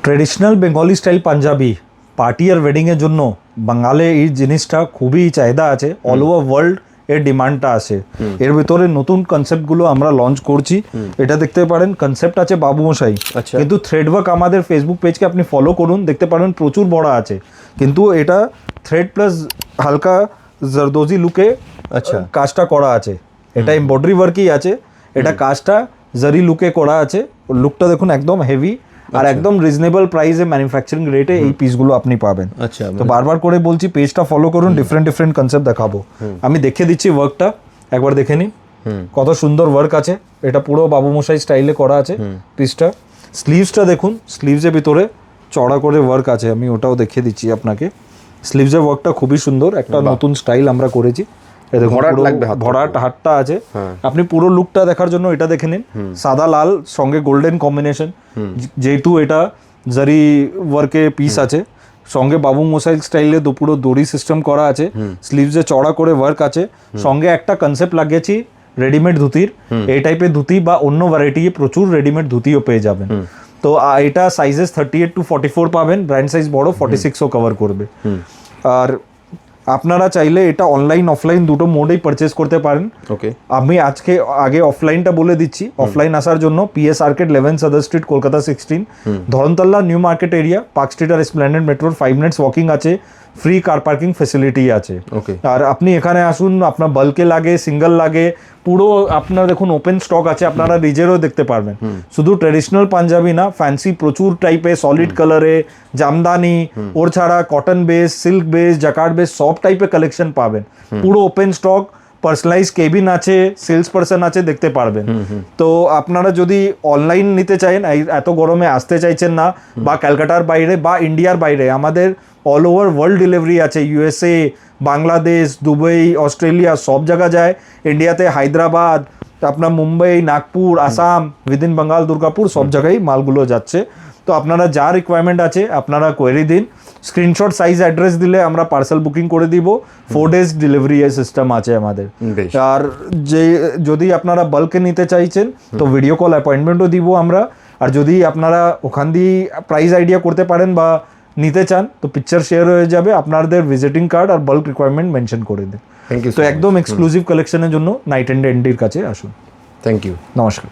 Traditional Bengali style Punjabi party আর ওয়েডিংয়ের জন্য বাঙালে এই জিনিসটা খুবই চাহিদা আছে, অল ওভার ওয়ার্ল্ড এর ডিমান্ডটা আছে। এর ভিতরে নতুন কনসেপ্টগুলো আমরা লঞ্চ করছি। এটা দেখতে পারেন, কনসেপ্ট আছে বাবুমশাই, কিন্তু থ্রেড ওয়ার্ক আমাদের ফেসবুক পেজকে আপনি ফলো করুন, দেখতে পারেন প্রচুর বড় আছে, কিন্তু এটা থ্রেড প্লাস হালকা জরদোজি লুকে কাজটা করা আছে। এটা এমব্রয়ডারি ওয়ার্কই আছে, এটা কাজটা জারি লুকে করা আছে। লুকটা দেখুন একদম হেভি আর একদম রিজনেবল প্রাইসে ম্যানুফ্যাকচারিং রেটে এই পিসগুলো আপনি পাবেন। তো বারবার করে বলছি পেজটা ফলো করুন, ডিফারেন্ট কনসেপ্ট দেখাবো। আমি দেখিয়ে দিচ্ছি ওয়ার্কটা, একবার দেখে নিন কত সুন্দর ওয়ার্ক আছে। এটা পুরো বাবুমশাই স্টাইলে করা আছে পিসটা। স্লিভসটা দেখুন, স্লিভসের ভিতরে চড়া করে ওয়ার্ক আছে, আমি ওটাও দেখিয়ে দিচ্ছি আপনাকে। স্লিভসের ওয়ার্কটা খুবই সুন্দর, একটা নতুন স্টাইল আমরা করেছি। ভরাট হাতটা আছে। আপনি পুরো লুকটা দেখার জন্য এটা দেখে নিন, সাদা লাল সঙ্গে গোল্ডেন কম্বিনেশন, যেহেতু এটা জারি ওয়ার্কে পিস আছে, সঙ্গে বাবু মশাই স্টাইলে পুরো দড়ি সিস্টেম করা আছে, স্লিভসে চড়া করে ওয়ার্ক আছে, সঙ্গে একটা কনসেপ্ট লাগিয়েছি রেডিমেড ধুতির। এই টাইপের ধুতি বা অন্য ভ্যারাইটি প্রচুর রেডিমেড ধুতিও পেয়ে যাবেন। তো এটা সাইজেস 38 to 44 পাবেন, ব্র্যান্ড সাইজ বড় 46ও কভার করবে। আর আপনারা চাইলে এটা অনলাইন অফলাইন দুটো মোডেই পারচেস করতে পারেন। আমি আগে অফলাইনটা বলে দিচ্ছি। অফলাইন আসার জন্য PS arcade 11 Sudder street, Kolkata 16, Dharmatala new market area, park street আর এসপ্ল্যানেড মেট্রোর 5 মিনিটস ওয়াকিং আছে, ফ্রি কার পার্কিং ফেসিলিটি আছে। আর আপনি এখানে আসুন, আপনার বাল্কে লাগে সিঙ্গেল লাগে পুরো আপনার দেখুন ওপেন স্টক আছে, আপনারা নিজেরও দেখতে পারবেন। শুধু ট্রেডিশনাল পাঞ্জাবি না, ফ্যান্সি প্রচুর টাইপে সলিড কালারে, জামদানি, ওর ছাড়া cotton base, silk base, jacquard base সব টাইপের কালেকশন পাবেন। পুরো ওপেন স্টক, পার্সোনালাইজ কেবিন আছে, সেলস পার্সন আছে, দেখতে পারবেন। তো আপনারা যদি অনলাইন নিতে চাইেন, এত গরমে আসতে চাইছেন না, বা ক্যালকাটার বাইরে বা ইন্ডিয়ার বাইরে, আমাদের অল ওভার ওয়ার্ল্ড ডেলিভারি আছে। ইউএসএ, বাংলাদেশ, দুবাই, অস্ট্রেলিয়া সব জায়গা যায়। ইন্ডিয়াতে হায়দ্রাবাদ, আপনার মুম্বাই, নাগপুর, আসাম, উইদিন বেঙ্গল, দুর্গাপুর সব জায়গায় মালগুলো যাচ্ছে। তো আপনারা যা রিকোয়ারমেন্ট আছে আপনারা কোয়েরি দিন, স্ক্রিনশট সাইজ অ্যাড্রেস দিলে আমরা পার্সেল বুকিং করে দিব। 4 days ডেলিভারি সিস্টেম আছে আমাদের। আর যদি আপনারা বাল্কে নিতে চাইছেন তো ভিডিও কল অ্যাপয়েন্টমেন্টও দিব আমরা। আর যদি আপনারা ওখান দিয়ে প্রাইস আইডিয়া করতে পারেন বা নিতে চান তো পিকচার শেয়ার হয়ে যাবে, আপনাদের ভিজিটিং কার্ড আর বাল্ক রিকোয়ারমেন্ট মেনশন করে দিন। তো একদম এক্সক্লুসিভ কালেকশনের জন্য নাইট অ্যান্ড এন্ডির কাছে আসুন। থ্যাংক ইউ, নমস্কার।